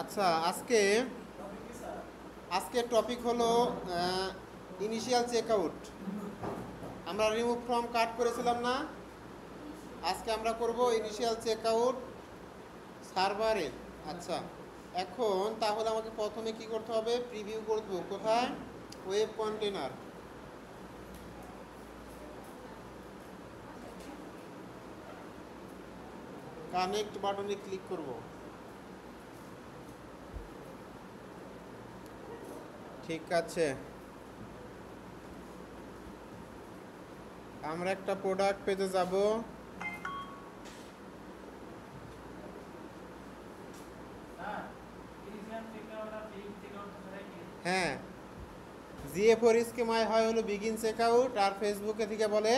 আচ্ছা, আজকে আজকের টপিক হলো ইনিশিয়াল চেক আউট। আমরা রিমুভ ফ্রম কাট করেছিলাম না? আজকে আমরা করব ইনিশিয়াল চেক আউট সার্ভারে। আচ্ছা, এখন তাহলে আমাকে প্রথমে কি করতে হবে? প্রিভিউ করব। কোথায়? Web container. কানেক্ট বাটনে ক্লিক করব। ঠিক আছে, আমরা একটা প্রোডাক্ট পেজে যাব। হ্যাঁ, জিএ4 স্কিমায় হয় হলো বিগিন চেক আউট, আর ফেসবুকে থেকে বলে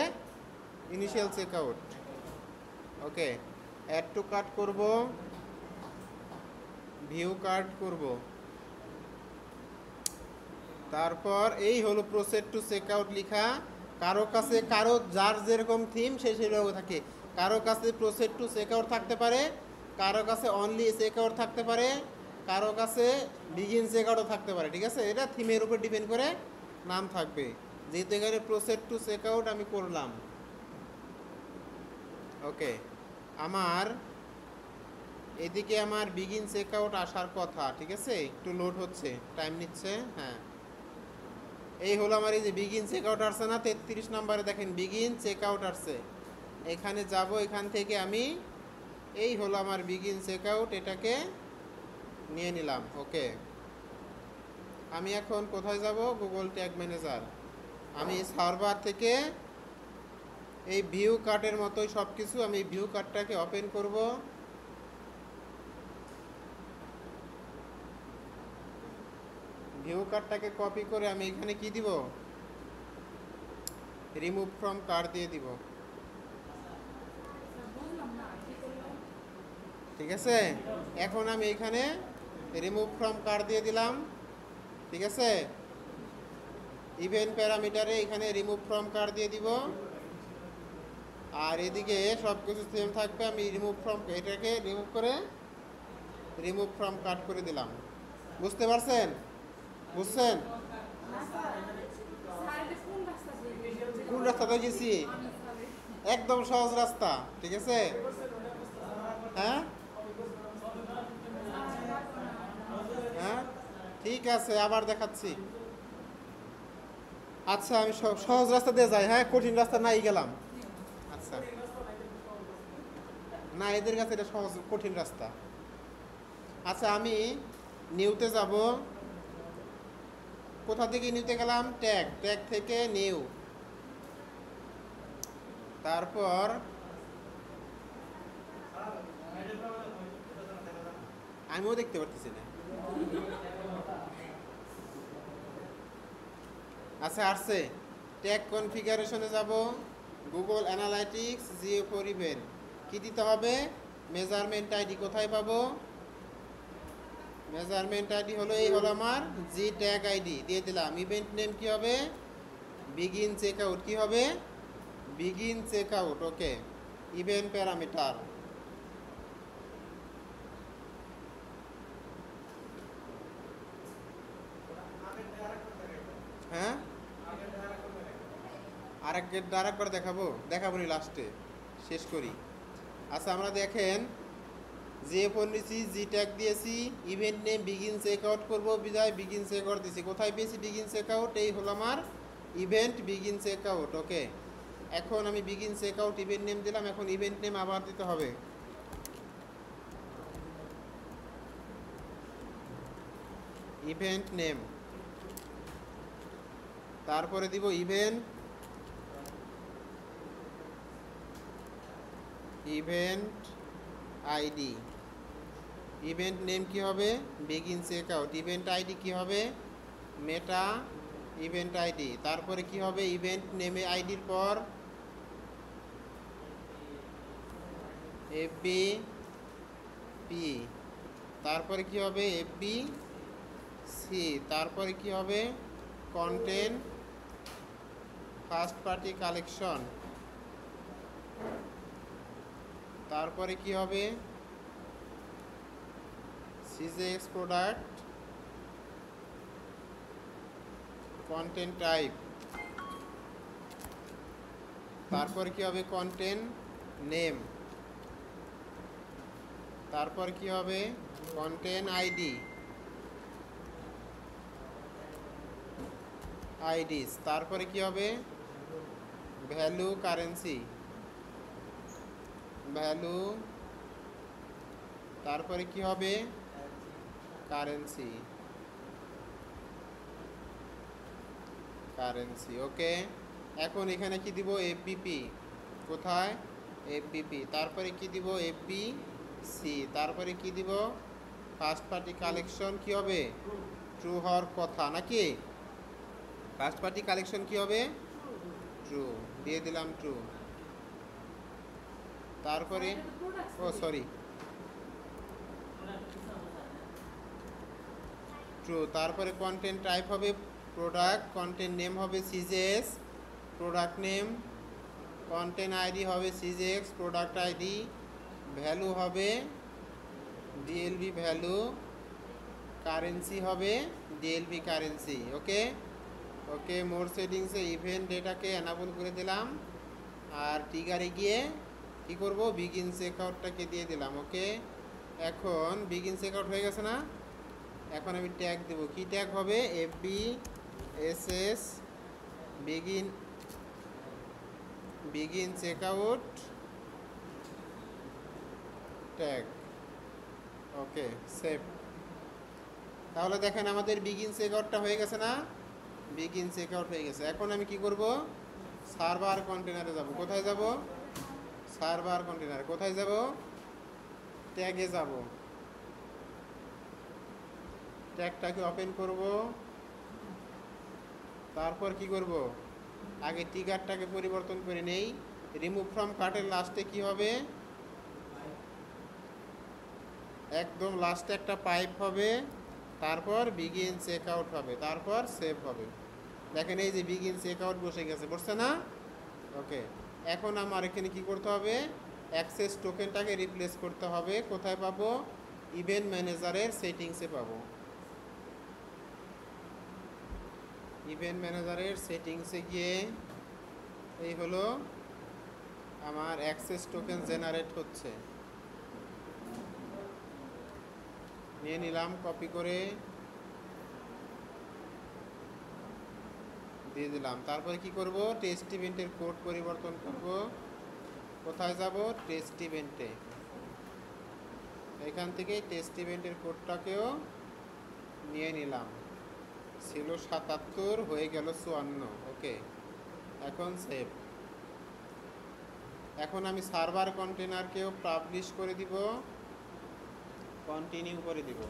initial check out. Okay, add to cart করব, ভিউ কার্ট করব। তারপর এই হলো প্রসেস টু চেক আউট লিখা। কারো কাছে যার যেরকম থিম সে সেরকম থাকে। কারো কাছে প্রসেস টু চেক আউট থাকতে পারে, কারো কাছে অনলি চেক আউট থাকতে পারে, কারো কাছে বিগিন চেক আউটও থাকতে পারে। ঠিক আছে, এটা থিমের উপর ডিপেন্ড করে নাম থাকবে। যেহেতু এখানে প্রসেস টু চেক আউট আমি করলাম। ওকে, আমার এদিকে আমার বিগিন চেক আউট আসার কথা। ঠিক আছে, একটু লোড হচ্ছে, টাইম নিচ্ছে। হ্যাঁ, এই হলো আমার এই যে বিগিন চেক আউট আসছে না, 33 নম্বরে দেখেন বিগিন চেক আউট আসছে। এখানে যাব, এখান থেকে আমি এই হলো আমার বিগিন চেক আউট, এটাকে নিয়ে নিলাম। ওকে, আমি এখন কোথায় যাব? Google tag manager. আমি সার্ভার থেকে এই ভিউ কার্টের মতোই সব কিছু, আমি ভিউ কার্টটাকে ওপেন করব। ভিউ কার্টটাকে কপি করে আমি এখানে কি দিব? রিমুভ ফ্রম কার্ট দিয়ে দিব। ঠিক আছে, এখন আমি এখানে রিমুভ ফ্রম কার্ট দিয়ে দিলাম। ঠিক আছে, ইভেন্ট প্যারামিটারে এখানে রিমুভ ফ্রম কার্ট দিয়ে দিব। আর এদিকে সব কিছু সেম থাকবে। আমি এটাকে রিমুভ করে রিমুভ ফ্রম কার্ট করে দিলাম। বুঝতে পারছেন? বুঝছেন কোন রাস্তাটা গেছি? একদম সহজ রাস্তা। ঠিক আছে, হ্যাঁ হ্যাঁ, ঠিক আছে, আবার দেখাচ্ছি। আচ্ছা, আমি সহজ রাস্তা দিয়ে যাই। হ্যাঁ, কঠিন রাস্তা নাই গেলাম। আচ্ছা, না, এদের কাছে এটা সহজ, কঠিন রাস্তা। আচ্ছা, আমি নিউতে যাব। কোথা থেকে নিউতে গেলাম? ট্যাগ, ট্যাগ থেকে নিউ। তারপর আমিও দেখতে পারতেছি না। আচ্ছা, আসছে। ট্যাগ কনফিগারেশনে যাব, গুগল অ্যানালাইটিক্স, জিও4 ইভেন্ট। কী দিতে হবে? Measurement ID. কোথায় পাবো? মেজারমেন্ট আইডি হলো এই হলো আমার জি ট্যাগ আইডি, দিয়ে দিলাম। ইভেন্ট নেম কি হবে? Begin check out. কী হবে? Begin check out. Okay, event parameter. হ্যাঁ, আরেকবার দেখাবো নি, লাস্টে শেষ করি। আচ্ছা, আমরা দেখেন যে ফোন নিয়েছি, জি ট্যাগ দিয়েছি, event name begin check out করবো বিদায় বিগিন চেক আউট দিয়েছি। কোথায় পেয়েছি বিগিন চেক আউট? এই হলো আমার event begin check out. Okay, এখন আমি begin check out event name দিলাম। এখন ইভেন্ট নেম আবার দিতে হবে। ইভেন্ট নেম, তারপরে দিব ইভেন্ট আইডি। ইভেন্ট নেম কি হবে? Begin check out. Event ID কি হবে? Meta event ID. তারপরে কি হবে? ইভেন্ট নেমে আইডির পর এফবি পি, তারপরে কি হবে? এফবি সি, তারপরে কি হবে? কন্টেন্ট ফার্স্ট পার্টি কালেকশন, তারপরে কি হবে? সিজেএক্স প্রোডাক্ট কন্টেন্ট টাইপ, তারপর কি হবে কন্টেন্ট নেম, তারপর কি হবে কন্টেন্ট আইডিস, তারপরে কি হবে ভ্যালু কারেন্সি, ভ্যালু, তারপরে কি হবে কারেন্সি, কারেন্সি। ওকে, এখন এখানে কি দিব এফবিপি, কোথায় এফবিপি, তারপরে কি দিব এফবিসি, তারপরে কি দিব ফার্স্ট পার্টি কালেকশন কি হবে ট্রু হওয়ার কথা নাকি, ফার্স্ট পার্টি কালেকশন কি হবে ট্রু, দিয়ে দিলাম ট্রু। তারপরে ও সরি ট্রু, তারপরে কন্টেন্ট টাইপ হবে প্রোডাক্ট, কন্টেন্ট নেম হবে সিজেএস প্রোডাক্ট নেম, কন্টেন্ট আইডি হবে সিজেএক্স প্রোডাক্ট আইডি, ভ্যালু হবে ডিএলবি ভ্যালু, কারেন্সি হবে ডিএলবি কারেন্সি। ওকে ওকে, মোর সেটিংসে ইভেন্ট ডেটাকে এনাবল করে দিলাম, আর ট্রিগারে গিয়ে কি করব বিগিন চেকআউটটাকে দিয়ে দিলাম। ওকে, এখন বিগিন চেকআউট হয়ে গেছে না, এখন আমি ট্যাগ দেব, কি ট্যাগ হবে FBSS begin checkout tag. Okay save. তাহলে দেখেন আমাদের বিগিন চেকআউটটা হয়ে গেছে না, বিগিন চেকআউট হয়ে গেছে। এখন আমি কি করব সার্ভার কন্টেনারে যাব, কোথায় যাব সার্ভার কন্টেনারে, কোথায় যাব ট্যাগে যাব, ট্যাগটাকে ওপেন করব, তারপর কি করব আগে ট্রিগারটাকে পরিবর্তন করে নেই, রিমুভ ফ্রম কার্টের লাস্টে কি হবে একদম লাস্টে একটা পাইপ হবে, তারপর বিগিন চেকআউট হবে, তারপর সেভ হবে। দেখেন এই যে বিগিন চেকআউট বসে গেছে, বসছে না। ওকে, এখন আমার এখানে কি করতে হবে অ্যাক্সেস টোকেনটাকে রিপ্লেস করতে হবে, কোথায় পাবো ইভেন্ট ম্যানেজারের সেটিংসে পাবো, ইভেন্ট ম্যানেজারের সেটিংসে গিয়ে এই হলো আমার অ্যাক্সেস টোকেন জেনারেট হচ্ছে, নিয়ে নিলাম কপি করে দিয়ে দিলাম। তারপরে কি করব টেস্ট ইভেন্টের কোড পরিবর্তন করব, কোথায় যাব টেস্ট ইভেন্টে, এখান থেকে টেস্ট ইভেন্টের কোডটাকেও নিয়ে নিলাম, ছিল ৭৭ হয়ে গেল ৫৪। ওকে, এখন সেভ। এখন আমি সার্ভার কন্টেনারকেও পাবলিশ করে দিব, কন্টিনিউ করে দিব।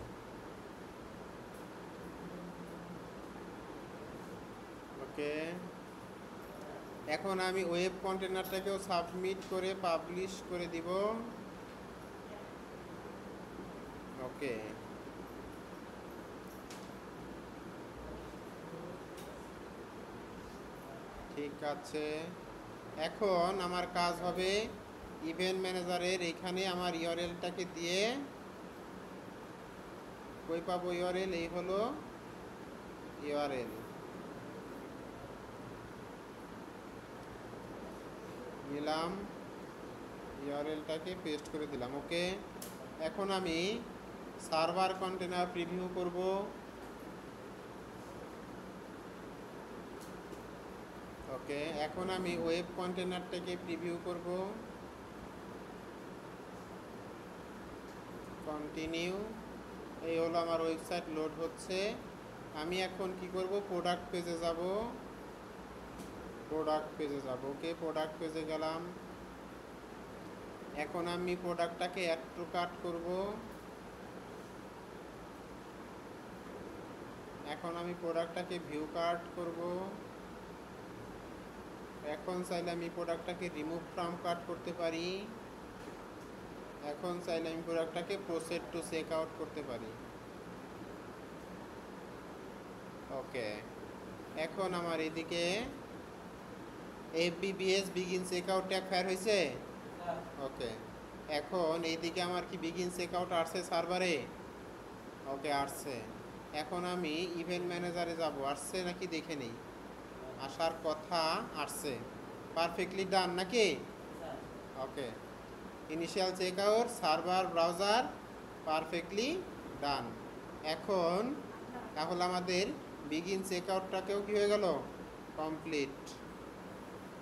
ওকে, এখন আমি ওয়েব কন্টেনারটাকেও সাবমিট করে পাবলিশ করে দিব। ওকে, ঠিক আছে। এখন আমার কাজ হবে ইভেন্ট ম্যানেজারের এখানে আমার ইউআরএলটাকে দিয়ে, কই পাবো ইউআরএল, এই হলো ইউআরএল, নিলাম ইউআরএলটাকে পেস্ট করে দিলাম। ওকে, এখন আমি সার্ভার কন্টেনার প্রিভিউ করব, ওকে, এখন আমি ওয়েব কন্টেনারটাকে প্রিভিউ করব, কন্টিনিউ। এই হলো আমার ওয়েবসাইট লোড হচ্ছে। আমি এখন কি করব প্রোডাক্ট পেজে যাব, প্রোডাক্ট পেজে যাব। ওকে, প্রোডাক্ট পেজে গেলাম। এখন আমি প্রোডাক্টটাকে অ্যাড টু কার্ট করব, এখন আমি প্রোডাক্টটাকে ভিউ কার্ট করব, এখন চাইলে আমি প্রোডাক্টটাকে রিমুভ ফ্রম কার্ট করতে পারি, এখন চাইলে আমি প্রোডাক্টটাকে প্রসেড টু চেক আউট করতে পারি। ওকে, এখন আমার এদিকে FBBS begin check out tag fire হয়েছে। ওকে, এখন এইদিকে আমার কি বিগিন চেক আউট আসছে সার্ভারে, ওকে, আসছে। এখন আমি ইভেন্ট ম্যানেজারে যাব, আসছে নাকি দেখে নেই। আসার কথা, আসছে। পারফেক্টলি ডান নাকি? Okay, initial check out, server browser perfectly done. এখন তাহলে আমাদের বিগিন চেক আউটটাকেও কি হয়ে গেল, কমপ্লিট।